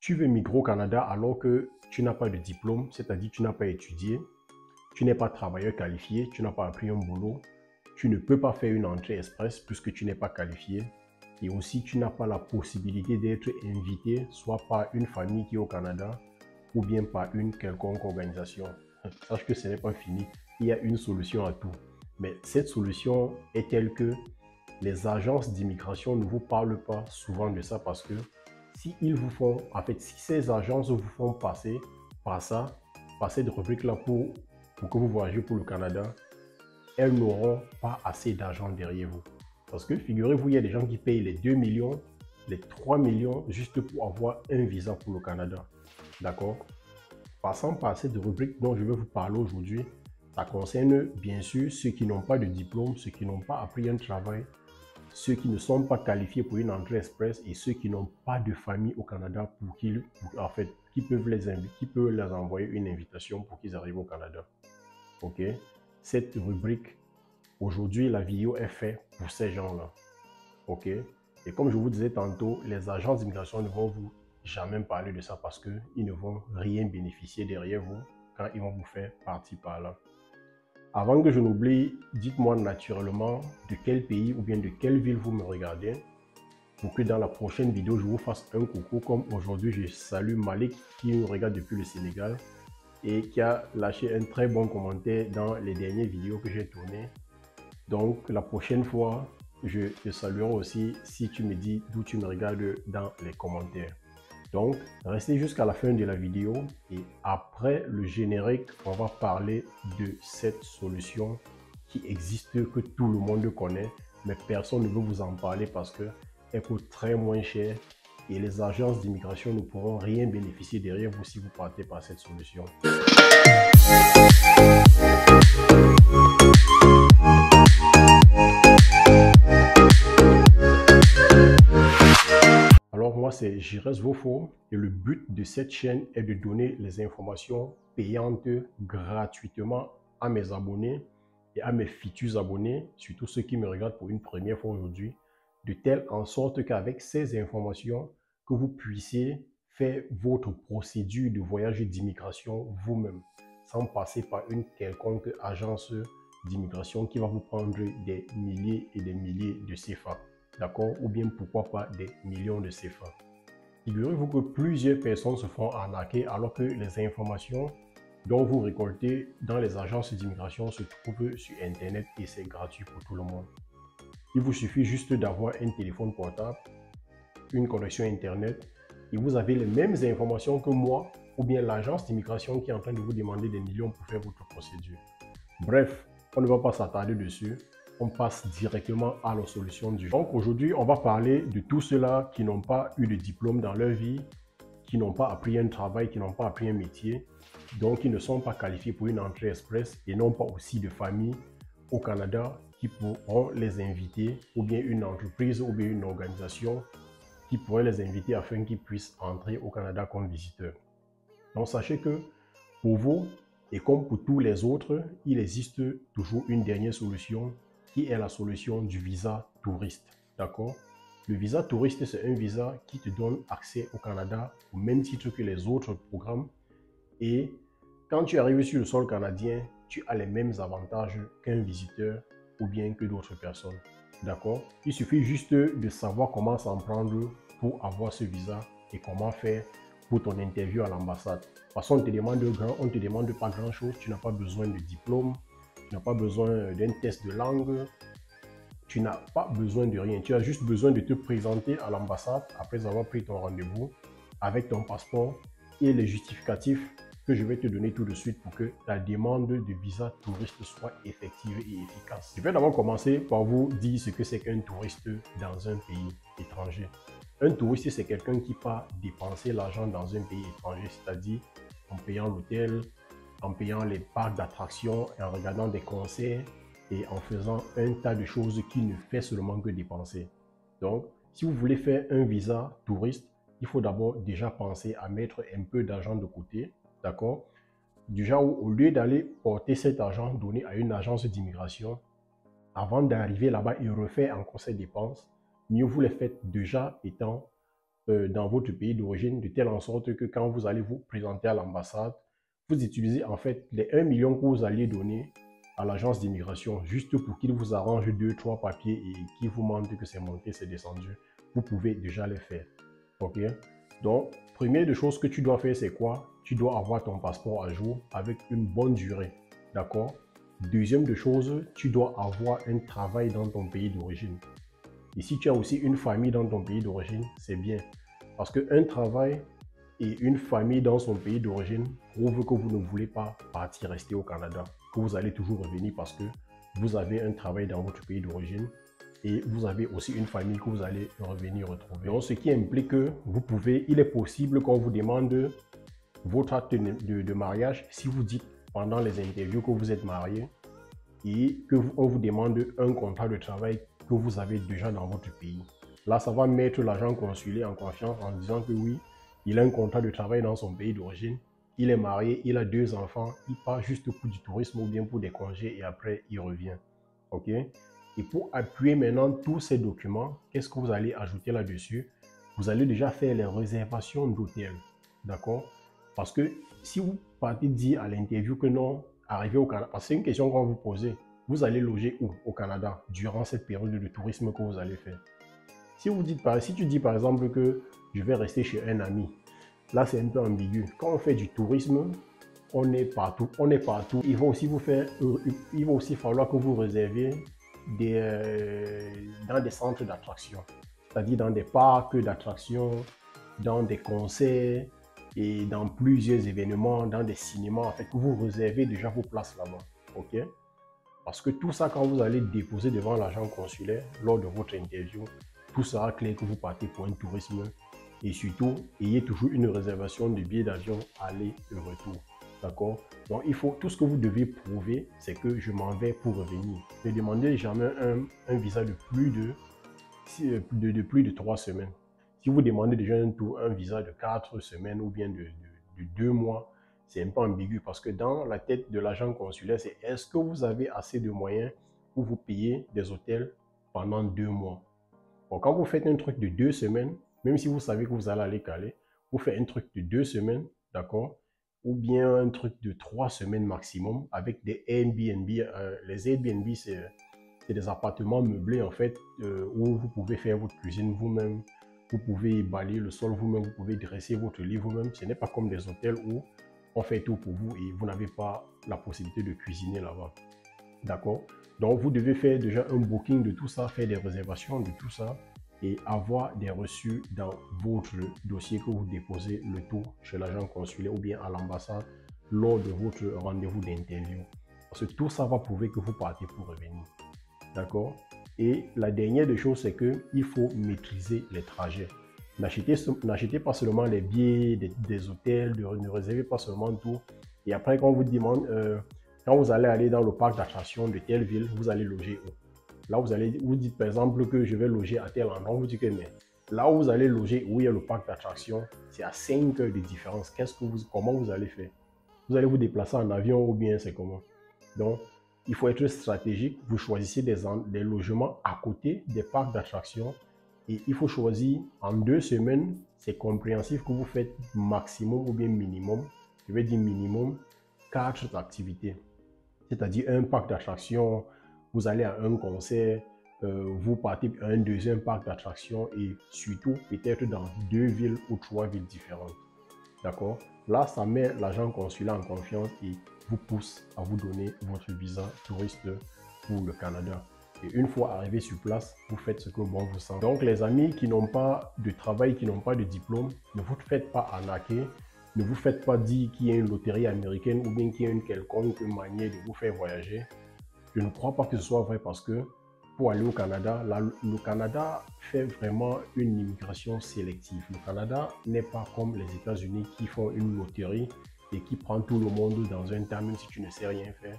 Tu veux migrer au Canada alors que tu n'as pas de diplôme, c'est-à-dire tu n'as pas étudié, tu n'es pas travailleur qualifié, tu n'as pas appris un boulot, tu ne peux pas faire une entrée express puisque tu n'es pas qualifié et aussi tu n'as pas la possibilité d'être invité soit par une famille qui est au Canada ou bien par une quelconque organisation. Sache que ce n'est pas fini, il y a une solution à tout. Mais cette solution est telle que les agences d'immigration ne vous parlent pas souvent de ça parce que si ces agences vous font passer par ça, par cette rubrique-là pour que vous voyagez pour le Canada, elles n'auront pas assez d'argent derrière vous. Parce que figurez-vous, il y a des gens qui payent les 2 millions, les 3 millions juste pour avoir un visa pour le Canada. D'accord? Passant par cette rubrique dont je vais vous parler aujourd'hui, ça concerne bien sûr ceux qui n'ont pas de diplôme, ceux qui n'ont pas appris un travail, ceux qui ne sont pas qualifiés pour une entrée express et ceux qui n'ont pas de famille au Canada qui peuvent les envoyer une invitation pour qu'ils arrivent au Canada. Ok? Cette rubrique, aujourd'hui, la vidéo est faite pour ces gens-là. Ok? Et comme je vous disais tantôt, les agences d'immigration ne vont vous jamais parler de ça parce qu'ils ne vont rien bénéficier derrière vous quand ils vont vous faire partie par là. Avant que je n'oublie, dites-moi naturellement de quel pays ou bien de quelle ville vous me regardez pour que dans la prochaine vidéo, je vous fasse un coucou. Comme aujourd'hui, je salue Malik qui nous regarde depuis le Sénégal et qui a lâché un très bon commentaire dans les dernières vidéos que j'ai tournées. Donc, la prochaine fois, je te saluerai aussi si tu me dis d'où tu me regardes dans les commentaires. Donc, restez jusqu'à la fin de la vidéo et après le générique, on va parler de cette solution qui existe, que tout le monde connaît, mais personne ne veut vous en parler parce qu'elle coûte très moins cher et les agences d'immigration ne pourront rien bénéficier derrière vous si vous partez par cette solution. Alors moi c'est Jires Vofo et le but de cette chaîne est de donner les informations payantes gratuitement à mes abonnés et à mes futurs abonnés, surtout ceux qui me regardent pour une première fois aujourd'hui, de telle en sorte qu'avec ces informations, que vous puissiez faire votre procédure de voyage d'immigration vous-même, sans passer par une quelconque agence d'immigration qui va vous prendre des milliers et des milliers de CFA. D'accord? Ou bien pourquoi pas des millions de CFA. Figurez-vous que plusieurs personnes se font arnaquer alors que les informations dont vous récoltez dans les agences d'immigration se trouvent sur Internet et c'est gratuit pour tout le monde. Il vous suffit juste d'avoir un téléphone portable, une connexion Internet et vous avez les mêmes informations que moi ou bien l'agence d'immigration qui est en train de vous demander des millions pour faire votre procédure. Bref, on ne va pas s'attarder dessus. On passe directement à la solution du jour. Donc aujourd'hui, on va parler de tous ceux-là qui n'ont pas eu de diplôme dans leur vie, qui n'ont pas appris un travail, qui n'ont pas appris un métier, donc qui ne sont pas qualifiés pour une entrée express et n'ont pas aussi de famille au Canada qui pourront les inviter, ou bien une entreprise ou bien une organisation qui pourrait les inviter afin qu'ils puissent entrer au Canada comme visiteurs. Donc sachez que pour vous, et comme pour tous les autres, il existe toujours une dernière solution qui est la solution du visa touriste. D'accord? Le visa touriste, c'est un visa qui te donne accès au Canada au même titre que les autres programmes. Et quand tu arrives sur le sol canadien, tu as les mêmes avantages qu'un visiteur ou bien que d'autres personnes. D'accord? Il suffit juste de savoir comment s'en prendre pour avoir ce visa et comment faire pour ton interview à l'ambassade. De toute façon, on ne te demande pas grand-chose. Tu n'as pas besoin de diplôme, tu n'as pas besoin d'un test de langue, tu n'as pas besoin de rien. Tu as juste besoin de te présenter à l'ambassade après avoir pris ton rendez-vous avec ton passeport et les justificatifs que je vais te donner tout de suite pour que ta demande de visa touriste soit effective et efficace. Je vais d'abord commencer par vous dire ce que c'est qu'un touriste dans un pays étranger. Un touriste, c'est quelqu'un qui part dépenser l'argent dans un pays étranger, c'est-à-dire en payant l'hôtel, en payant les parcs d'attractions, en regardant des concerts et en faisant un tas de choses qu'il ne fait seulement que dépenser. Donc, si vous voulez faire un visa touriste, il faut d'abord déjà penser à mettre un peu d'argent de côté, d'accord? Du genre où, au lieu d'aller porter cet argent donné à une agence d'immigration, avant d'arriver là-bas et refaire encore ces dépenses, mieux vous les faites déjà étant dans votre pays d'origine, de telle en sorte que quand vous allez vous présenter à l'ambassade, vous utilisez en fait les 1 million que vous alliez donner à l'agence d'immigration, juste pour qu'il vous arrange 2, 3 papiers et qu'il vous montre que c'est monté, c'est descendu. Vous pouvez déjà les faire. Ok? Donc, première des choses que tu dois faire, c'est quoi? Tu dois avoir ton passeport à jour avec une bonne durée. D'accord? Deuxième des choses, tu dois avoir un travail dans ton pays d'origine. Et si tu as aussi une famille dans ton pays d'origine, c'est bien. Parce qu'un travail et une famille dans son pays d'origine prouvent que vous ne voulez pas partir rester au Canada, que vous allez toujours revenir parce que vous avez un travail dans votre pays d'origine et vous avez aussi une famille que vous allez revenir retrouver. Donc, ce qui implique que vous pouvez, il est possible qu'on vous demande votre acte de mariage si vous dites pendant les interviews que vous êtes marié et qu'on vous demande un contrat de travail que vous avez déjà dans votre pays. Là, ça va mettre l'agent consulaire en confiance en disant que oui, il a un contrat de travail dans son pays d'origine, il est marié, il a 2 enfants, il part juste pour du tourisme ou bien pour des congés et après il revient. Ok? Et pour appuyer maintenant tous ces documents, qu'est-ce que vous allez ajouter là-dessus? Vous allez déjà faire les réservations d'hôtel. D'accord? Parce que si vous partez dire à l'interview que non, arrivé au Canada, parce que c'est une question qu'on va vous poser. Vous allez loger où au Canada durant cette période de tourisme que vous allez faire? Si tu dis par exemple que je vais rester chez un ami, là c'est un peu ambigu. Quand on fait du tourisme, on est partout, on est partout. Il va aussi falloir que vous réserviez dans des centres d'attraction, c'est-à-dire dans des parcs d'attraction, dans des concerts et dans plusieurs événements, dans des cinémas, en fait, que vous réservez déjà vos places là-bas. Ok? Parce que tout ça, quand vous allez déposer devant l'agent consulaire lors de votre interview, tout sera clair que vous partez pour un tourisme et surtout, ayez toujours une réservation de billets d'avion aller et retour. D'accord? Donc, tout ce que vous devez prouver, c'est que je m'en vais pour revenir. Ne demandez jamais un visa de plus de 3 semaines. Si vous demandez déjà un visa de 4 semaines ou bien de 2 mois, c'est un peu ambigu parce que dans la tête de l'agent consulaire, c'est est-ce que vous avez assez de moyens pour vous payer des hôtels pendant 2 mois? Bon, quand vous faites un truc de 2 semaines, même si vous savez que vous allez aller caler, vous faites un truc de 2 semaines, d'accord? Ou bien un truc de 3 semaines maximum avec des Airbnb. Les Airbnb, c'est des appartements meublés en fait où vous pouvez faire votre cuisine vous-même, vous pouvez balayer le sol vous-même, vous pouvez dresser votre lit vous-même. Ce n'est pas comme des hôtels où on fait tout pour vous et vous n'avez pas la possibilité de cuisiner là-bas. D'accord? Donc, vous devez faire déjà un booking de tout ça, faire des réservations de tout ça et avoir des reçus dans votre dossier que vous déposez le tout chez l'agent consulaire ou bien à l'ambassade lors de votre rendez-vous d'interview. Parce que tout ça va prouver que vous partez pour revenir. D'accord? Et la dernière des choses, c'est qu'il faut maîtriser les trajets. N'achetez pas seulement les billets des hôtels, ne réservez pas seulement tout. Et après, quand on vous demande, quand vous allez aller dans le parc d'attractions de telle ville, vous allez loger où? Là, vous dites par exemple que je vais loger à tel endroit. Vous dites que mais là où vous allez loger, où il y a le parc d'attractions, c'est à 5 heures de différence. Comment vous allez faire? Vous allez vous déplacer en avion ou bien c'est comment? Donc, il faut être stratégique. Vous choisissez des logements à côté des parcs d'attractions et il faut choisir en 2 semaines. C'est compréhensif que vous faites maximum ou bien minimum. Je vais dire minimum 4 activités. C'est-à-dire un parc d'attractions, vous allez à un concert, vous partez à un deuxième parc d'attractions et surtout peut-être dans 2 villes ou 3 villes différentes. D'accord? Là, ça met l'agent consulaire en confiance et vous pousse à vous donner votre visa touriste pour le Canada. Et une fois arrivé sur place, vous faites ce que bon vous semble. Donc, les amis qui n'ont pas de travail, qui n'ont pas de diplôme, ne vous faites pas arnaquer. Ne vous faites pas dire qu'il y a une loterie américaine ou bien qu'il y a une quelconque manière de vous faire voyager. Je ne crois pas que ce soit vrai parce que pour aller au Canada, le Canada fait vraiment une immigration sélective. Le Canada n'est pas comme les États-Unis qui font une loterie et qui prend tout le monde dans un temps, même si tu ne sais rien faire.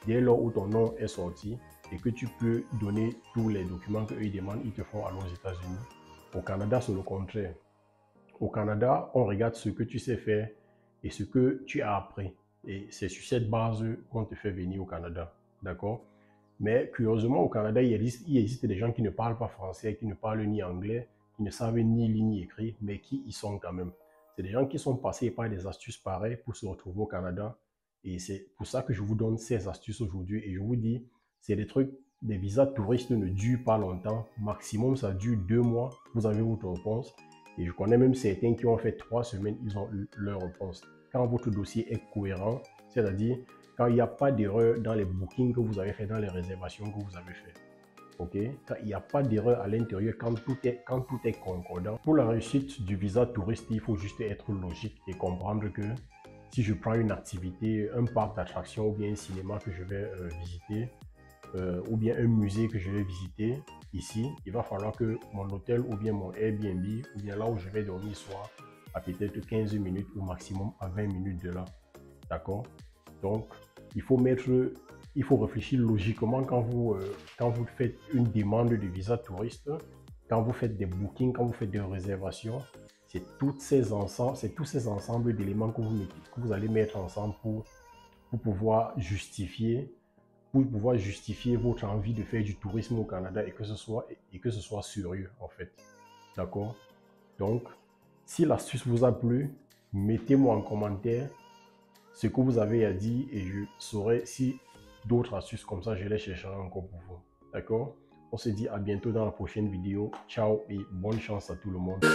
Dès lors où ton nom est sorti et que tu peux donner tous les documents qu'eux ils demandent, ils te font aller aux États-Unis. Au Canada, c'est le contraire. Au Canada, on regarde ce que tu sais faire et ce que tu as appris. Et c'est sur cette base qu'on te fait venir au Canada. D'accord? Mais curieusement, au Canada, il existe des gens qui ne parlent pas français, qui ne parlent ni anglais, ils ne savent ni lire ni écrire, mais qui y sont quand même. C'est des gens qui sont passés par des astuces pareilles pour se retrouver au Canada. Et c'est pour ça que je vous donne ces astuces aujourd'hui. Et je vous dis, c'est des trucs, des visas touristes ne durent pas longtemps. Maximum, ça dure 2 mois. Vous avez votre réponse. Et je connais même certains qui ont fait 3 semaines, ils ont eu leur réponse. Quand votre dossier est cohérent, c'est-à-dire quand il n'y a pas d'erreur dans les bookings que vous avez fait, dans les réservations que vous avez fait. Ok, quand il n'y a pas d'erreur à l'intérieur, quand tout est concordant. Pour la réussite du visa touriste, il faut juste être logique et comprendre que si je prends une activité, un parc d'attractions ou bien un cinéma que je vais visiter, ou bien un musée que je vais visiter ici, il va falloir que mon hôtel ou bien mon Airbnb ou bien là où je vais dormir soit à peut-être 15 minutes ou maximum à 20 minutes de là. D'accord? Donc, il faut réfléchir logiquement quand vous faites une demande de visa touriste, quand vous faites des bookings, quand vous faites des réservations. C'est tous ces ensembles d'éléments que vous allez mettre ensemble pour pouvoir justifier votre envie de faire du tourisme au Canada et que ce soit sérieux en fait. D'accord? Donc, si l'astuce vous a plu, mettez-moi en commentaire ce que vous avez à dire et je saurai si d'autres astuces comme ça, je les chercherai encore pour vous. D'accord? On se dit à bientôt dans la prochaine vidéo. Ciao et bonne chance à tout le monde.